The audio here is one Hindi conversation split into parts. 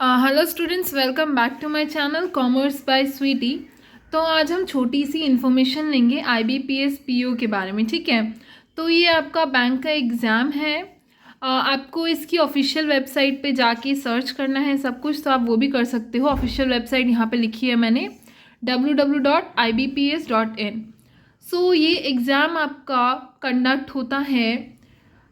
Hello students, welcome back to my channel commerce by Sweety. तो आज हम छोटी सी इन्फॉर्मेशन लेंगे आईबीपीएस पीओ के बारे में। ठीक है, तो ये आपका बैंक का एग्ज़ाम है। आपको इसकी ऑफिशियल वेबसाइट पे जाके सर्च करना है सब कुछ, तो आप वो भी कर सकते हो। ऑफिशियल वेबसाइट यहाँ पे लिखी है मैंने, www.ibps.in। सो ये एग्ज़ाम आपका कंडक्ट होता है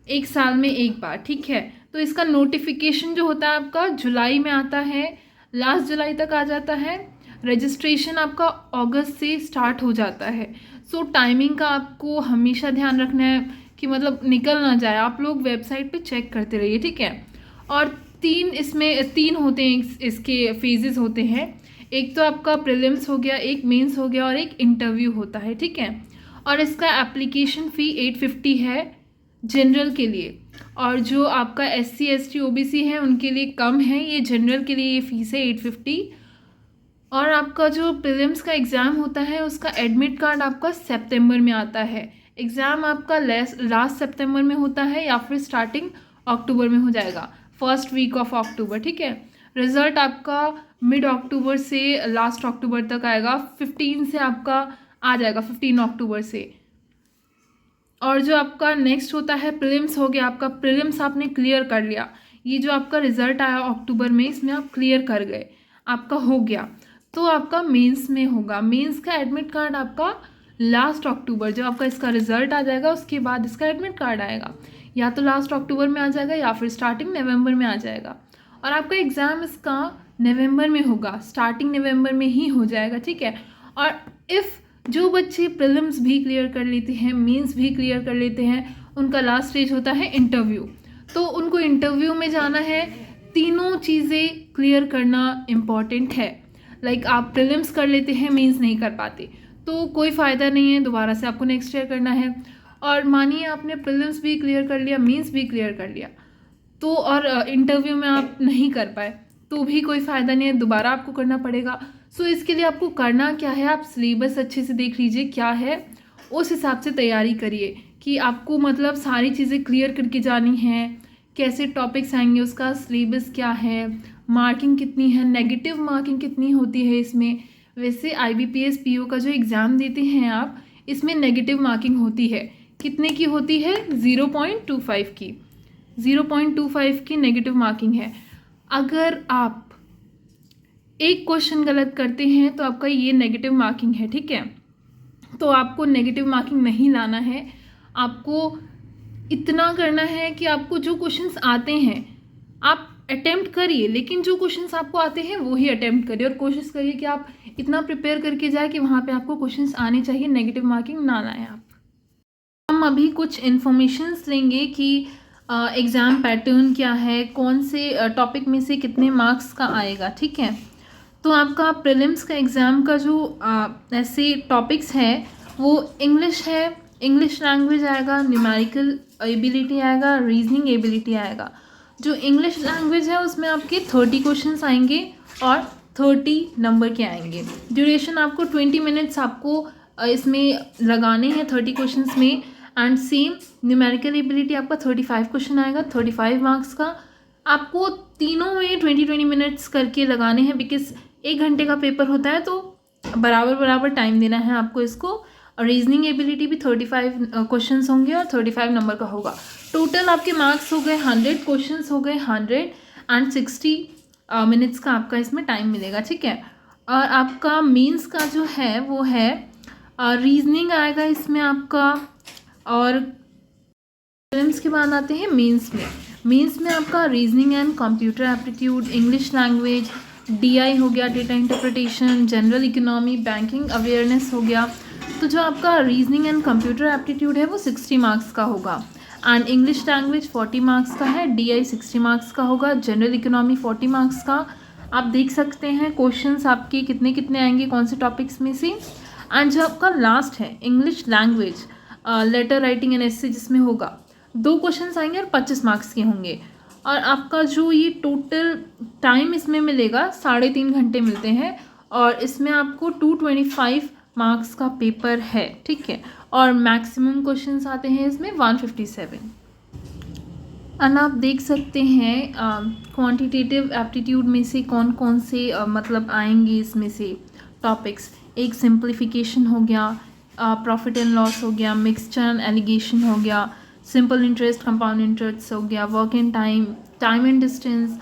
एक साल में एक बार। ठीक है, तो इसका नोटिफिकेशन जो होता है आपका जुलाई में आता है, लास्ट जुलाई तक आ जाता है। रजिस्ट्रेशन आपका अगस्त से स्टार्ट हो जाता है। सो टाइमिंग का आपको हमेशा ध्यान रखना है कि मतलब निकल ना जाए। आप लोग वेबसाइट पे चेक करते रहिए। ठीक है, और तीन होते हैं, इसके फेजेस होते हैं। एक तो आपका प्रीलिम्स हो गया, एक मेंस हो गया और एक इंटरव्यू होता है। ठीक है, और इसका एप्लीकेशन फ़ी 850 है जनरल के लिए, और जो आपका SC ST OBC है उनके लिए कम है। ये जनरल के लिए ये फीस है 850। और आपका जो प्रीलिम्स का एग्ज़ाम होता है उसका एडमिट कार्ड आपका सितंबर में आता है। एग्ज़ाम आपका लास्ट सितंबर में होता है या फिर स्टार्टिंग अक्टूबर में हो जाएगा, फर्स्ट वीक ऑफ अक्टूबर। ठीक है, रिज़ल्ट आपका मिड अक्टूबर से लास्ट अक्टूबर तक आएगा। 15 से आपका आ जाएगा, 15 अक्टूबर से। और जो आपका नेक्स्ट होता है प्रीलिम्स हो गया। आपका प्रीलिम्स आपने क्लियर कर लिया, ये जो आपका रिजल्ट आया अक्टूबर में इसमें आप क्लियर कर गए, आपका हो गया। तो आपका मेंस में होगा। मेंस का एडमिट कार्ड आपका लास्ट अक्टूबर, जब आपका इसका रिजल्ट आ जाएगा उसके बाद इसका एडमिट कार्ड आएगा। या तो लास्ट अक्टूबर में आ जाएगा या फिर स्टार्टिंग नवंबर में आ जाएगा। और आपका एग्ज़ाम इसका नवंबर में होगा, स्टार्टिंग नवंबर में ही हो जाएगा। ठीक है, और इफ़ जो बच्चे प्रीलिम्स भी क्लियर कर लेते हैं, मेंस भी क्लियर कर लेते हैं, उनका लास्ट स्टेज होता है इंटरव्यू। तो उनको इंटरव्यू में जाना है, तीनों चीज़ें क्लियर करना इम्पॉर्टेंट है। लाइक आप प्रीलिम्स कर लेते हैं, मेंस नहीं कर पाते, तो कोई फ़ायदा नहीं है, दोबारा से आपको नेक्स्ट ईयर करना है। और मानिए आपने प्रीलिम्स भी क्लियर कर लिया, मेंस भी क्लियर कर लिया, तो और इंटरव्यू में आप नहीं कर पाए तो भी कोई फ़ायदा नहीं है, दोबारा आपको करना पड़ेगा। सो इसके लिए आपको करना क्या है, आप सिलेबस अच्छे से देख लीजिए क्या है, उस हिसाब से तैयारी करिए कि आपको मतलब सारी चीज़ें क्लियर करके जानी है। कैसे टॉपिक्स आएंगे, उसका सिलेबस क्या है, मार्किंग कितनी है, नेगेटिव मार्किंग कितनी होती है इसमें। वैसे IBPS PO का जो एग्ज़ाम देते हैं आप, इसमें नेगेटिव मार्किंग होती है। कितने की होती है? 0.25 की। 0.25 की नेगेटिव मार्किंग है। अगर आप एक क्वेश्चन गलत करते हैं तो आपका ये नेगेटिव मार्किंग है। ठीक है, तो आपको नेगेटिव मार्किंग नहीं लाना है। आपको इतना करना है कि आपको जो क्वेश्चंस आते हैं आप अटेम्प्ट करिए, लेकिन जो क्वेश्चंस आपको आते हैं वो ही अटेम्प्ट करिए। और कोशिश करिए कि आप इतना प्रिपेयर करके जाए कि वहाँ पे आपको क्वेश्चंस आने चाहिए, नेगेटिव मार्किंग ना लाएं आप। हम अभी कुछ इन्फॉर्मेशंस लेंगे कि एग्ज़ाम पैटर्न क्या है, कौन से टॉपिक में से कितने मार्क्स का आएगा। ठीक है, तो आपका प्रीलिम्स का एग्ज़ाम का जो ऐसे टॉपिक्स है वो इंग्लिश है, इंग्लिश लैंग्वेज आएगा, न्यूमेरिकल एबिलिटी आएगा, रीजनिंग एबिलिटी आएगा। जो इंग्लिश लैंग्वेज है उसमें आपके 30 क्वेश्चंस आएंगे और 30 नंबर के आएंगे। ड्यूरेशन आपको 20 मिनट्स आपको इसमें लगाने हैं 30 क्वेश्चंस में। एंड सेम न्यूमेरिकल एबिलिटी आपका 35 क्वेश्चन आएगा, 35 मार्क्स का। आपको तीनों में 20 मिनट्स करके लगाने हैं, बिकॉज 1 घंटे का पेपर होता है, तो बराबर टाइम देना है आपको इसको। और रीजनिंग एबिलिटी भी 35 क्वेश्चंस होंगे और 35 नंबर का होगा। टोटल आपके मार्क्स हो गए 100, क्वेश्चंस हो गए 100 एंड 60 मिनट्स का आपका इसमें टाइम मिलेगा। ठीक है, और आपका मेंस का जो है वो है रीजनिंग आएगा इसमें आपका। और प्रीलिम्स के बाद आते हैं मेंस में। मेंस में आपका reasoning and computer aptitude, English language, DI हो गया, data interpretation, general economy, banking awareness हो गया। तो जो आपका रीजनिंग एंड कंप्यूटर एप्टीट्यूड है वो 60 मार्क्स का होगा। एंड इंग्लिश लैंग्वेज 40 मार्क्स का है, DI 60 मार्क्स का होगा, जनरल इकोनॉमी 40 मार्क्स का। आप देख सकते हैं क्वेश्चंस आपके कितने कितने आएंगे कौन से टॉपिक्स में से। एंड जो आपका लास्ट है English language, letter writing and essay जिसमें होगा 2 क्वेश्चंस आएंगे और 25 मार्क्स के होंगे। और आपका जो ये टोटल टाइम इसमें मिलेगा 3.5 घंटे मिलते हैं, और इसमें आपको 225 मार्क्स का पेपर है। ठीक है, और मैक्सिमम क्वेश्चंस आते हैं इसमें 157। एंड आप देख सकते हैं क्वांटिटेटिव एप्टीट्यूड में से कौन कौन से मतलब आएंगे इसमें से टॉपिक्स। एक सिंप्लीफिकेशन हो गया, प्रॉफिट एंड लॉस हो गया, मिक्सचर एंड एलिगेशन हो गया, सिंपल इंटरेस्ट, कंपाउंड इंटरेस्ट हो गया, work and time, time and distance,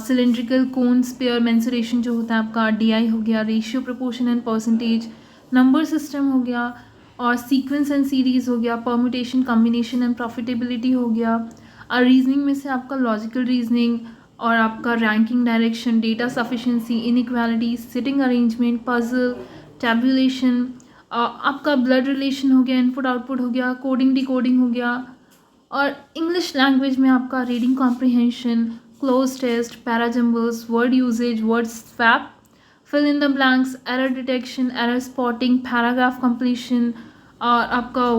cylindrical cone sphere mensuration जो होता है आपका, डीआई हो गया, ratio proportion and percentage, number system हो गया, और सीक्वेंस एंड सीरीज हो गया, परम्यूटेशन, कॉम्बिनेशन एंड प्रॉफिटेबिलिटी हो गया। और रीजनिंग में से आपका लॉजिकल रीजनिंग और आपका ranking direction, data sufficiency, inequality, sitting arrangement, puzzle, tabulation, आपका ब्लड रिलेशन हो गया, इनपुट आउटपुट हो गया, कोडिंग डिकोडिंग हो गया। और इंग्लिश लैंग्वेज में आपका reading comprehension, cloze test, parajumbles, word usage, word swap, fill in the blanks, error detection, error spotting, paragraph completion, और आपका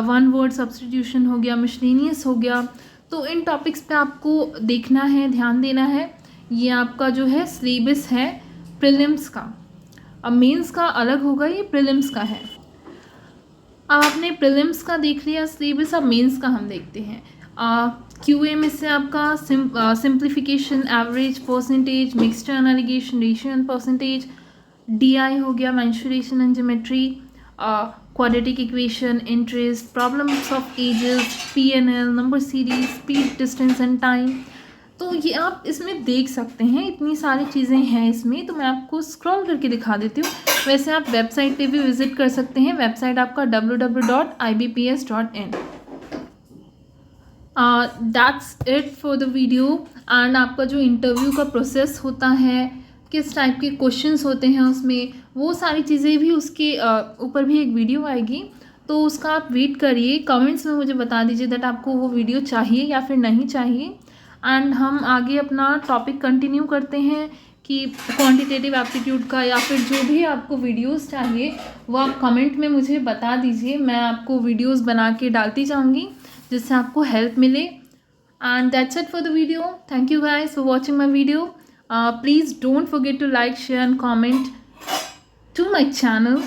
वन वर्ड सब्सटीट्यूशन हो गया, मिसलेनियस हो गया। तो इन टॉपिक्स पे आपको देखना है, ध्यान देना है। ये आपका जो है सिलेबस है प्रीलिम्स का। अब मेंस का अलग होगा, ये प्रीलिम्स का है। अब आपने प्रीलिम्स का देख लिया सिलेबस, अब मेंस का हम देखते हैं। क्यूए में से आपका simplification, average, percentage, mixture and alligation, ratio and percentage, DI हो गया, mensuration and geometry, quadratic equation, interest, problems of ages, PNL, number series, speed, distance and time. तो ये आप इसमें देख सकते हैं, इतनी सारी चीज़ें हैं इसमें। तो मैं आपको स्क्रॉल करके दिखा देती हूँ। वैसे आप वेबसाइट पे भी विजिट कर सकते हैं। वेबसाइट आपका www.ibps.in। That's it for the video. And आपका जो इंटरव्यू का प्रोसेस होता है, किस टाइप के क्वेश्चंस होते हैं उसमें, वो सारी चीज़ें भी उसके ऊपर भी एक वीडियो आएगी। तो उसका आप वेट करिए, कमेंट्स में मुझे बता दीजिए दैट आपको वो वीडियो चाहिए या फिर नहीं चाहिए। एंड हम आगे अपना टॉपिक कंटिन्यू करते हैं कि क्वांटिटेटिव एप्टीट्यूड का, या फिर जो भी आपको वीडियोस चाहिए वो आप कमेंट में मुझे बता दीजिए। मैं आपको वीडियोस बना के डालती जाऊंगी जिससे आपको हेल्प मिले। And that's it for the video. Thank you guys for watching my video. Please don't forget to like, share and comment to my channel.